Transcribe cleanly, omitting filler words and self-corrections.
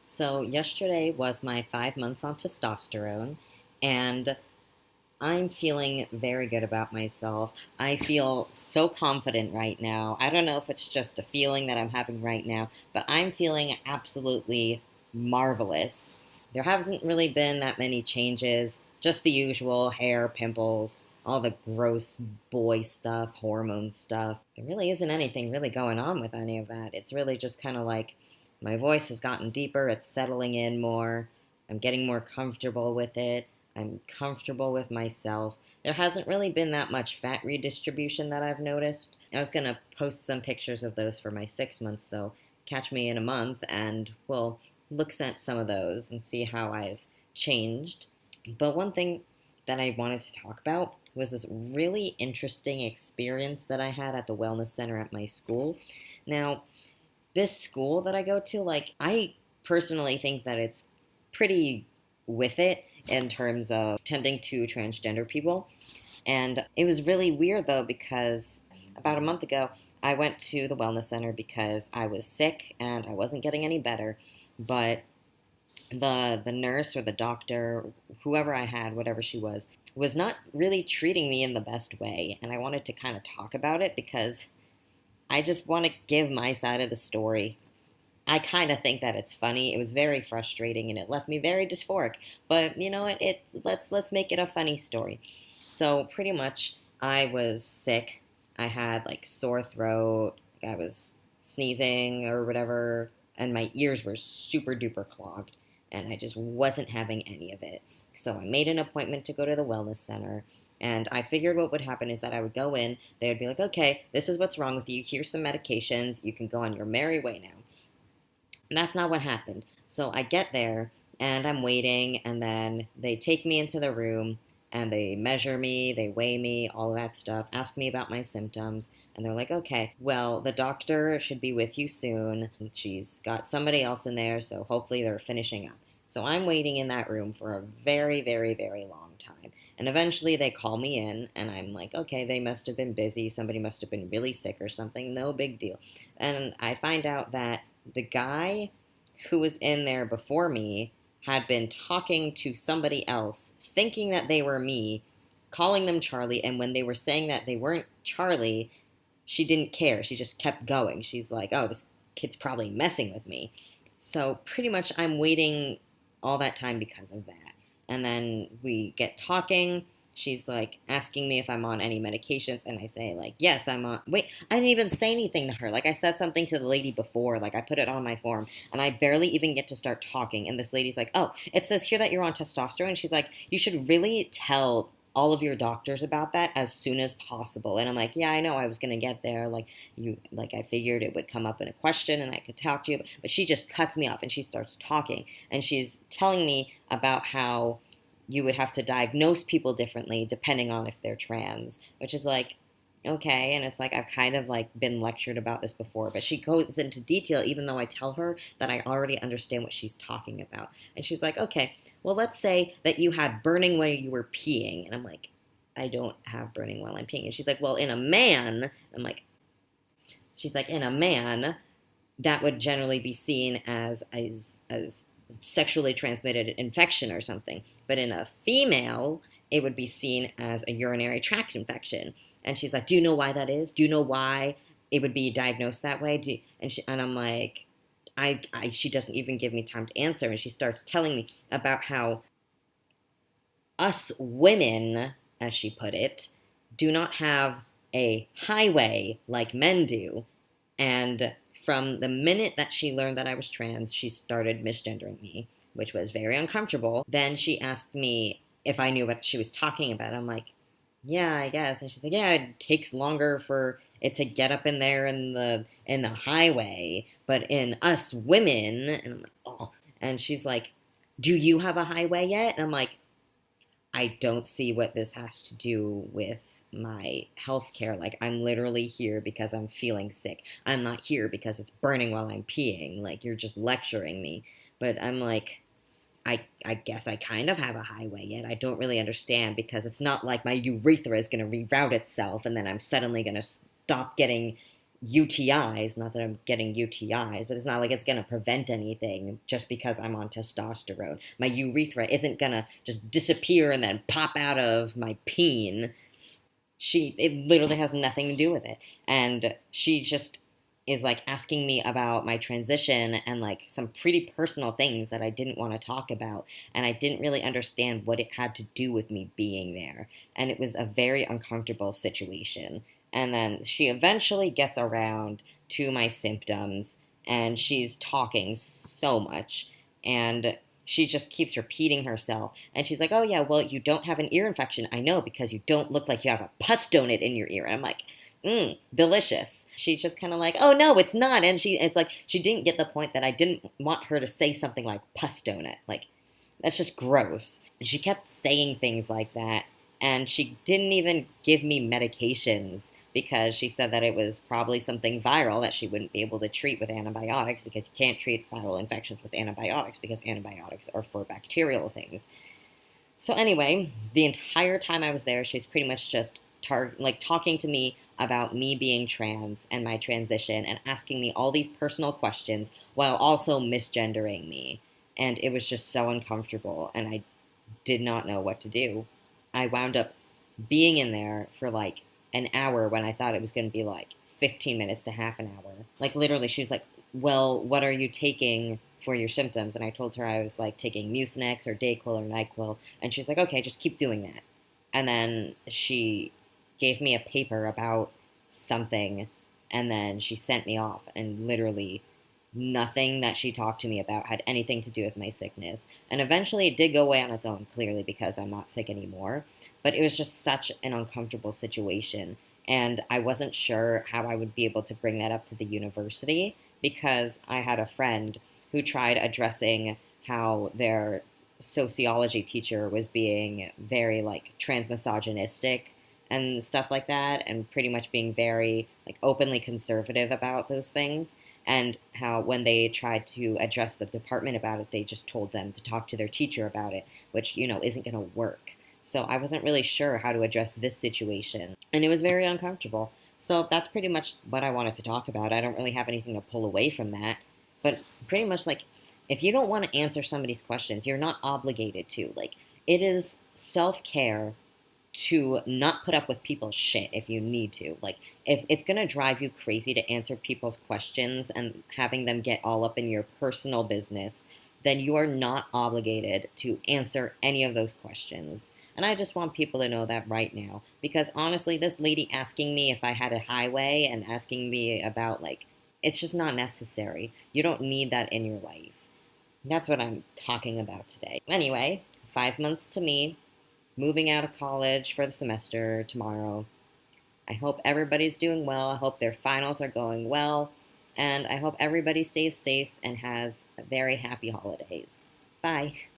So, yesterday was my 5 months on testosterone, and I'm feeling very good about myself. I feel so confident right now. I don't know if it's just a feeling that I'm having right now, but I'm feeling absolutely marvelous. There hasn't really been that many changes, just the usual hair, pimples, all the gross boy stuff, hormone stuff. There really isn't anything really going on with any of that. It's really just kind of like my voice has gotten deeper, it's settling in more, I'm getting more comfortable with it. I'm comfortable with myself. There hasn't really been that much fat redistribution that I've noticed. I was going to post some pictures of those for my 6 months, so catch me in a month and we'll look at some of those and see how I've changed. But one thing that I wanted to talk about was this really interesting experience that I had at the wellness center at my school. Now, this school that I go to, I personally think that it's pretty with it in terms of tending to transgender people. And it was really weird though, because about a month ago, I went to the wellness center because I was sick and I wasn't getting any better. But the nurse or the doctor, whoever I had, whatever she was not really treating me in the best way. And I wanted to kind of talk about it because I just want to give my side of the story. I kind of think that it's funny. It was very frustrating and it left me very dysphoric. But you know what? Let's make it a funny story. So pretty much, I was sick. I had like sore throat. I was sneezing or whatever, and my ears were super duper clogged, and I just wasn't having any of it. So I made an appointment to go to the wellness center. And I figured what would happen is that I would go in, they would be like, okay, this is what's wrong with you. Here's some medications. You can go on your merry way now. And that's not what happened. So I get there and I'm waiting, and then they take me into the room and they measure me, they weigh me, all of that stuff, ask me about my symptoms, and they're like, okay, well, the doctor should be with you soon. She's got somebody else in there, so hopefully they're finishing up. So I'm waiting in that room for a very, very, very long time. And eventually they call me in, and I'm like, okay, they must have been busy. Somebody must have been really sick or something. No big deal. And I find out that the guy who was in there before me had been talking to somebody else, thinking that they were me, calling them Charlie, and when they were saying that they weren't Charlie, she didn't care. She just kept going. She's like, oh, this kid's probably messing with me. So pretty much I'm waiting all that time because of that. And then we get talking. She's like asking me if I'm on any medications, and I say like, yes, I'm on. Wait, I didn't even say anything to her. Like I said something to the lady before, like I put it on my form, and I barely even get to start talking. And this lady's like, oh, it says here that you're on testosterone. And she's like, you should really tell all of your doctors about that as soon as possible. And I'm like, yeah, I know, I was gonna get there. Like I figured it would come up in a question and I could talk to you. But she just cuts me off and she starts talking, and she's telling me about how you would have to diagnose people differently depending on if they're trans, which is like, okay. And it's like, I've kind of like been lectured about this before, but she goes into detail, even though I tell her that I already understand what she's talking about. And she's like, okay, well, let's say that you had burning when you were peeing. And I'm like, I don't have burning while I'm peeing. And she's like, well, in a man, I'm like, she's like, in a man, that would generally be seen as sexually transmitted infection or something. But in a female, it would be seen as a urinary tract infection. And she's like, do you know why that is? Do you know why it would be diagnosed that way? And I'm like, she doesn't even give me time to answer. And she starts telling me about how us women, as she put it, do not have a highway like men do. And from the minute that she learned that I was trans, she started misgendering me, which was very uncomfortable. Then she asked me if I knew what she was talking about. I'm like, yeah, I guess. And she's like, yeah, it takes longer for it to get up in there in the highway, but in us women, and I'm like, oh. And she's like, do you have a highway yet? And I'm like, I don't see what this has to do with my health care. Like, I'm literally here because I'm feeling sick. I'm not here because it's burning while I'm peeing. Like, you're just lecturing me. But I'm like, I guess I kind of have a highway yet. I don't really understand because it's not like my urethra is going to reroute itself and then I'm suddenly going to stop getting UTIs, not that I'm getting UTIs, but it's not like it's going to prevent anything just because I'm on testosterone. My urethra isn't going to just disappear and then pop out of my peen. It literally has nothing to do with it. And she just is like asking me about my transition and like some pretty personal things that I didn't want to talk about, and I didn't really understand what it had to do with me being there, and it was a very uncomfortable situation. And then she eventually gets around to my symptoms, and she's talking so much, and she just keeps repeating herself. And she's like, "Oh, yeah, well, you don't have an ear infection. I know because you don't look like you have a pus donut in your ear." And I'm like, delicious. She's just kind of like, "Oh, no, it's not." And it's like, she didn't get the point that I didn't want her to say something like pus donut. Like, that's just gross. And she kept saying things like that. And she didn't even give me medications because she said that it was probably something viral that she wouldn't be able to treat with antibiotics, because you can't treat viral infections with antibiotics because antibiotics are for bacterial things. So anyway, the entire time I was there, she's pretty much just like talking to me about me being trans and my transition and asking me all these personal questions while also misgendering me. And it was just so uncomfortable, and I did not know what to do. I wound up being in there for like an hour when I thought it was going to be like 15 minutes to half an hour. Like, literally, she was like, "Well, what are you taking for your symptoms?" And I told her I was like taking Mucinex or Dayquil or NyQuil. And she's like, "Okay, just keep doing that." And then she gave me a paper about something, and then she sent me off. And literally, nothing that she talked to me about had anything to do with my sickness. And eventually it did go away on its own, clearly, because I'm not sick anymore. But it was just such an uncomfortable situation. And I wasn't sure how I would be able to bring that up to the university, because I had a friend who tried addressing how their sociology teacher was being very like transmisogynistic and stuff like that, and pretty much being very like openly conservative about those things, and how when they tried to address the department about it, they just told them to talk to their teacher about it, which, isn't going to work. So I wasn't really sure how to address this situation, and it was very uncomfortable. So that's pretty much what I wanted to talk about. I don't really have anything to pull away from that, but pretty much like, if you don't want to answer somebody's questions, you're not obligated to. Like, it is self care to not put up with people's shit if you need to. Like, if it's going to drive you crazy to answer people's questions and having them get all up in your personal business, then you are not obligated to answer any of those questions. And I just want people to know that right now. Because honestly, this lady asking me if I had a highway and asking me about, like, it's just not necessary. You don't need that in your life. That's what I'm talking about today. Anyway, 5 months to me, moving out of college for the semester tomorrow. I hope everybody's doing well. I hope their finals are going well. And I hope everybody stays safe and has very happy holidays. Bye.